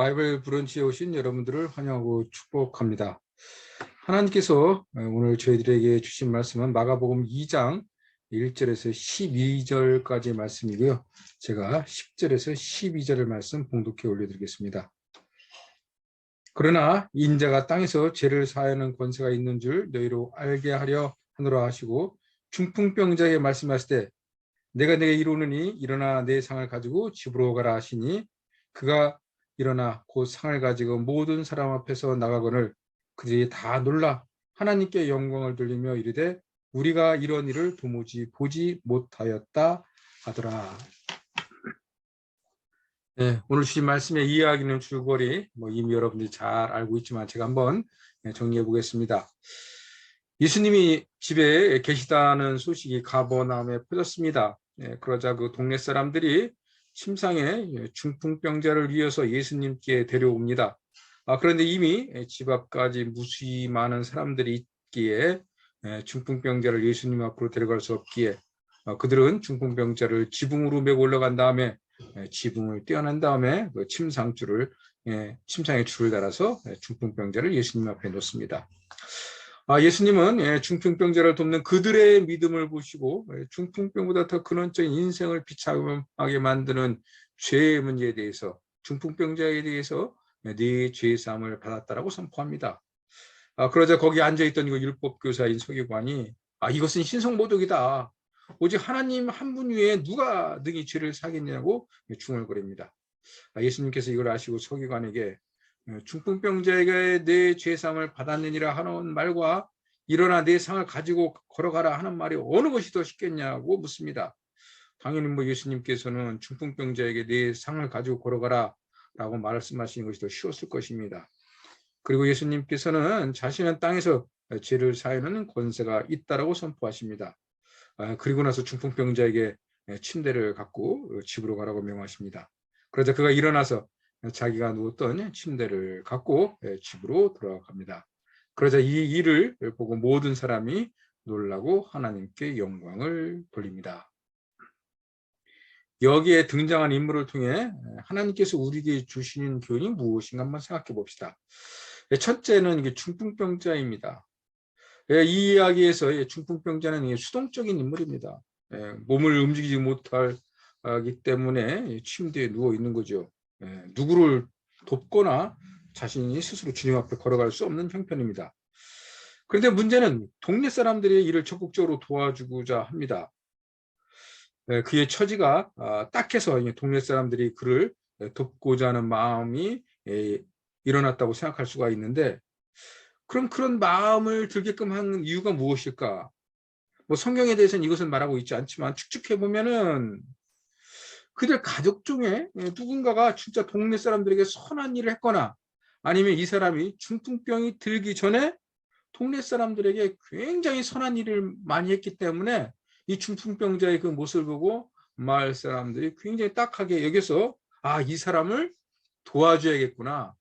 바이블 브런치에 오신 여러분들을 환영하고 축복합니다. 하나님께서 오늘 저희들에게 주신 말씀은 마가복음 2장 1절에서 12절까지의 말씀이고요. 제가 10절에서 12절의 말씀 봉독해 올려드리겠습니다. 그러나 인자가 땅에서 죄를 사하는 권세가 있는 줄 너희로 알게 하려 하노라 하시고 중풍병자에게 말씀하실 때 내가 네게 이루느니 일어나 내 상을 가지고 집으로 가라 하시니 그가 일어나 곧 상을 가지고 모든 사람 앞에서 나가거늘 그들이 다 놀라 하나님께 영광을 돌리며 이르되 우리가 이런 일을 도무지 보지 못하였다 하더라. 네, 오늘 주신 말씀의 이해하기는 줄거리 이미 여러분들이 잘 알고 있지만 제가 한번 정리해 보겠습니다. 예수님이 집에 계시다는 소식이 가버나움에 퍼졌습니다. 그러자 그 동네 사람들이 침상에 중풍병자를 이어서 예수님께 데려옵니다. 그런데 이미 집 앞까지 무수히 많은 사람들이 있기에 중풍병자를 예수님 앞으로 데려갈 수 없기에 그들은 중풍병자를 지붕으로 메고 올라간 다음에 지붕을 떼어낸 다음에 그 침상에 줄을 달아서 중풍병자를 예수님 앞에 놓습니다. 예수님은 중풍병자를 돕는 그들의 믿음을 보시고 중풍병보다 더 근원적인 인생을 비참하게 만드는 죄의 문제에 대해서 중풍병자에 대해서 네 죄의 사함을 받았다라고 선포합니다. 그러자 거기 앉아있던 율법교사인 서기관이 이것은 신성모독이다. 오직 하나님 한 분 위에 누가 능히 죄를 사겠냐고 중얼거립니다. 예수님께서 이걸 아시고 서기관에게 중풍병자에게 내 죄상을 받았느니라 하는 말과 일어나 내 상을 가지고 걸어가라 하는 말이 어느 것이 더 쉽겠냐고 묻습니다. 당연히 예수님께서는 중풍병자에게 내 상을 가지고 걸어가라 라고 말씀하시는 것이 더 쉬웠을 것입니다. 그리고 예수님께서는 자신은 땅에서 죄를 사하는 권세가 있다라고 선포하십니다. 그리고 나서 중풍병자에게 침대를 갖고 집으로 가라고 명하십니다. 그러자 그가 일어나서 자기가 누웠던 침대를 갖고 집으로 돌아갑니다. 그러자 이 일을 보고 모든 사람이 놀라고 하나님께 영광을 돌립니다. 여기에 등장한 인물을 통해 하나님께서 우리에게 주시는 교훈이 무엇인가 한번 생각해 봅시다. 첫째는 중풍병자입니다. 이 이야기에서 중풍병자는 수동적인 인물입니다. 몸을 움직이지 못하기 때문에 침대에 누워 있는 거죠. 누구를 돕거나 자신이 스스로 주님 앞에 걸어갈 수 없는 형편입니다. 그런데 문제는 동네 사람들이 이를 적극적으로 도와주고자 합니다. 그의 처지가 딱해서 동네 사람들이 그를 돕고자 하는 마음이 일어났다고 생각할 수가 있는데 그럼 그런 마음을 들게끔 한 이유가 무엇일까? 성경에 대해서는 이것은 말하고 있지 않지만 축축해 보면은 그들 가족 중에 누군가가 진짜 동네 사람들에게 선한 일을 했거나 아니면 이 사람이 중풍병이 들기 전에 동네 사람들에게 굉장히 선한 일을 많이 했기 때문에 이 중풍병자의 그 모습을 보고 마을 사람들이 굉장히 딱하게 여겨서 이 사람을 도와줘야겠구나.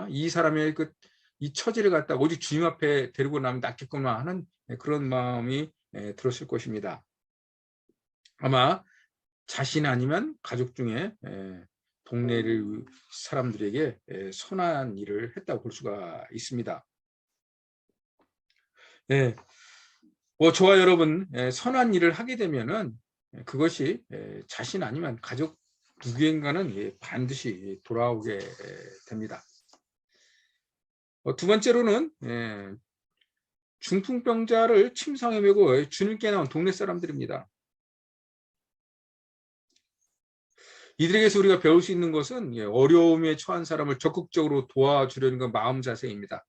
이 사람의 이 처지를 갖다 오직 주님 앞에 데리고 나면 낫겠구나 하는 그런 마음이 들었을 것입니다. 아마 자신 아니면 가족 중에 동네 사람들에게 선한 일을 했다고 볼 수가 있습니다. 저와 여러분 선한 일을 하게 되면은 그것이 자신 아니면 가족 누구인가는 반드시 돌아오게 됩니다. 두 번째로는 중풍병자를 침상에 메고 주님께 나온 동네 사람들입니다. 이들에게서 우리가 배울 수 있는 것은 어려움에 처한 사람을 적극적으로 도와주려는 그 마음 자세입니다.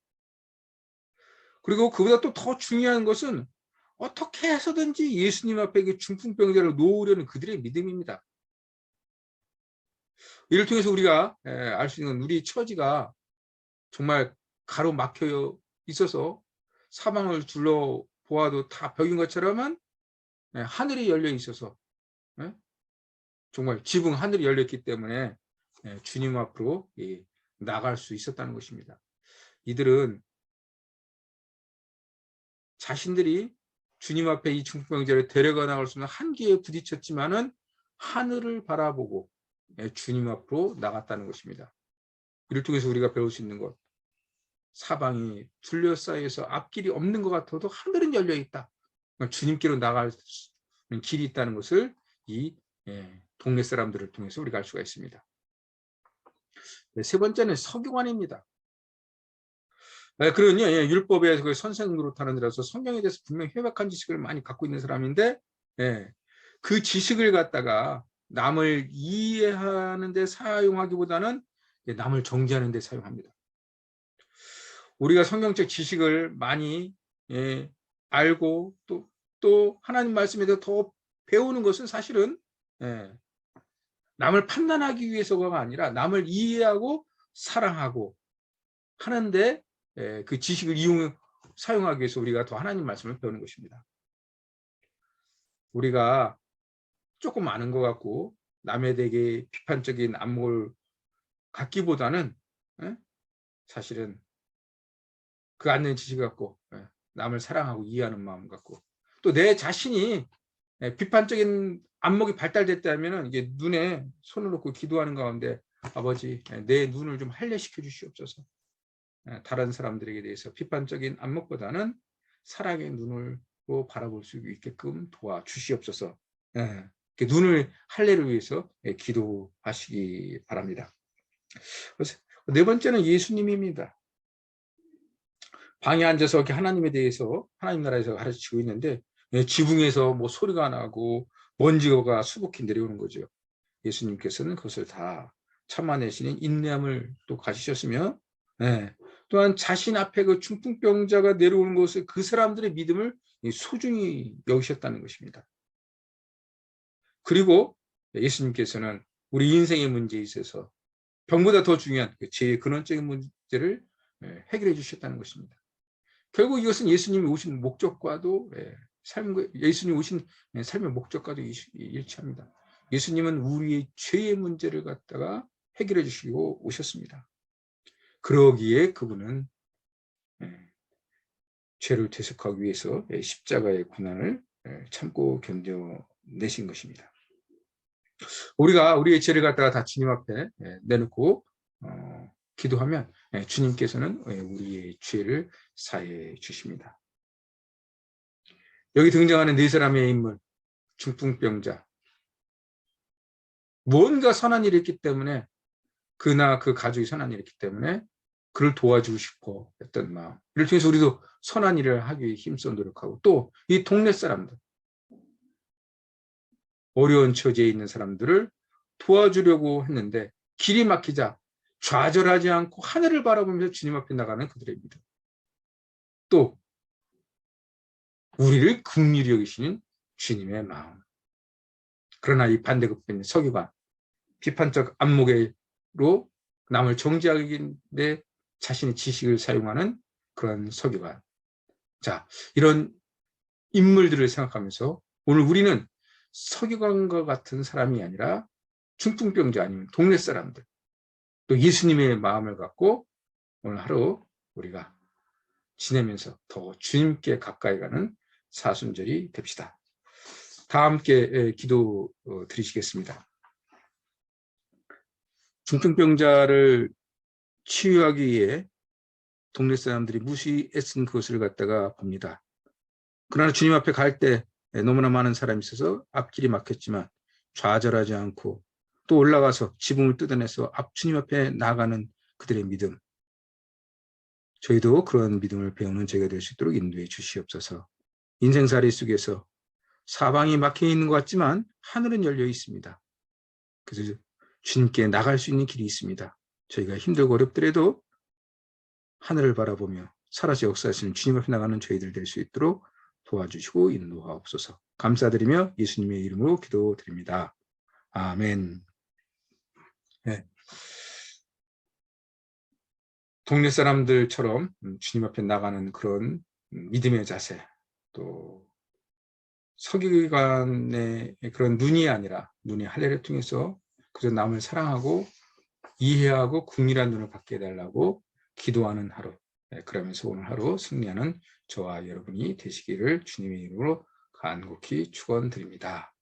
그리고 그보다 또 더 중요한 것은 어떻게 해서든지 예수님 앞에 중풍병자를 놓으려는 그들의 믿음입니다. 이를 통해서 우리가 알 수 있는 우리 처지가 정말 가로막혀 있어서 사방을 둘러보아도 다 벽인 것처럼은 하늘이 열려 있어서 정말 지붕 하늘이 열렸기 때문에 주님 앞으로 나갈 수 있었다는 것입니다. 이들은 자신들이 주님 앞에 이 중풍병자를 데려가 나갈 수 있는 한계에 부딪혔지만은 하늘을 바라보고 주님 앞으로 나갔다는 것입니다. 이를 통해서 우리가 배울 수 있는 것, 사방이 둘러싸여서 앞길이 없는 것 같아도 하늘은 열려 있다. 주님께로 나갈 수 있는 길이 있다는 것을 이 동네 사람들을 통해서 우리가 알 수가 있습니다. 세 번째는 서기관입니다. 그러니 율법의 그 선생 노릇하는 데라서 성경에 대해서 분명히 해박한 지식을 많이 갖고 있는 사람인데 그 지식을 갖다가 남을 이해하는 데 사용하기보다는 남을 정죄하는 데 사용합니다. 우리가 성경적 지식을 많이 알고 또 하나님 말씀에 대해서 더 배우는 것은 사실은 남을 판단하기 위해서가 아니라 남을 이해하고 사랑하고 하는데 그 지식을 사용하기 위해서 우리가 더 하나님 말씀을 배우는 것입니다. 우리가 조금 아는 것 같고 남에 대해 비판적인 안목을 갖기보다는 사실은 그 안는 지식 갖고 남을 사랑하고 이해하는 마음 갖고 또 내 자신이 비판적인 안목이 발달됐다면 이게 눈에 손을 놓고 기도하는 가운데 아버지 내 눈을 좀 할례시켜 주시옵소서. 다른 사람들에게 대해서 비판적인 안목보다는 사랑의 눈으로 바라볼 수 있게끔 도와주시옵소서. 눈을 할례를 위해서 기도하시기 바랍니다. 네 번째는 예수님입니다. 방에 앉아서 이렇게 하나님에 대해서 하나님 나라에서 가르치고 있는데 지붕에서 뭐 소리가 나고 먼지가 수북히 내려오는 거죠. 예수님께서는 그것을 다 참아내시는 인내함을 또 가지셨으며 또한 자신 앞에 그 중풍병자가 내려오는 것을 그 사람들의 믿음을 소중히 여기셨다는 것입니다. 그리고 예수님께서는 우리 인생의 문제에 있어서 병보다 더 중요한 제일 근원적인 문제를 해결해 주셨다는 것입니다. 결국 이것은 예수님이 오신 목적과도 예수님 오신 삶의 목적과도 일치합니다. 예수님은 우리의 죄의 문제를 갖다가 해결해 주시고 오셨습니다. 그러기에 그분은 죄를 대속하기 위해서 십자가의 고난을 참고 견뎌내신 것입니다. 우리가 우리의 죄를 갖다가 다 주님 앞에 내놓고 기도하면 주님께서는 우리의 죄를 사해 주십니다. 여기 등장하는 네 사람의 인물, 중풍병자, 무언가 선한 일이 있기 때문에 그나 그 가족이 선한 일이 있기 때문에 그를 도와주고 싶어 했던 마음, 이를 통해서 우리도 선한 일을 하기 위해 힘써 노력하고 또 이 동네 사람들, 어려운 처지에 있는 사람들을 도와주려고 했는데 길이 막히자 좌절하지 않고 하늘을 바라보면서 주님 앞에 나가는 그들의 믿음, 또 우리를 긍휼히 여기시는 주님의 마음. 그러나 이 반대급부인 서기관, 비판적 안목으로 남을 정죄하기에 자신의 지식을 사용하는 그런 서기관. 자, 이런 인물들을 생각하면서 오늘 우리는 서기관과 같은 사람이 아니라 중풍병자 아니면 동네 사람들, 또 예수님의 마음을 갖고 오늘 하루 우리가 지내면서 더 주님께 가까이 가는 사순절이 됩시다. 다 함께 기도 드리시겠습니다. 중풍병자를 치유하기 위해 동네 사람들이 무시 애쓴 그것을 갖다가 봅니다. 그러나 주님 앞에 갈 때 너무나 많은 사람이 있어서 앞길이 막혔지만 좌절하지 않고 또 올라가서 지붕을 뜯어내서 주님 앞에 나가는 그들의 믿음, 저희도 그런 믿음을 배우는 저희가 될 수 있도록 인도해 주시옵소서. 인생살이 속에서 사방이 막혀 있는 것 같지만 하늘은 열려 있습니다. 그래서 주님께 나갈 수 있는 길이 있습니다. 저희가 힘들고 어렵더라도 하늘을 바라보며 살아서 역사하시는 주님 앞에 나가는 저희들 될 수 있도록 도와주시고 인도하옵소서. 감사드리며 예수님의 이름으로 기도드립니다. 아멘. 네. 동네 사람들처럼 주님 앞에 나가는 그런 믿음의 자세, 또 서기관의 그런 눈이 아니라 눈이 할례를 통해서 그저 남을 사랑하고 이해하고 긍휼한 눈을 갖게 해달라고 기도하는 하루, 그러면서 오늘 하루 승리하는 저와 여러분이 되시기를 주님의 이름으로 간곡히 축원드립니다.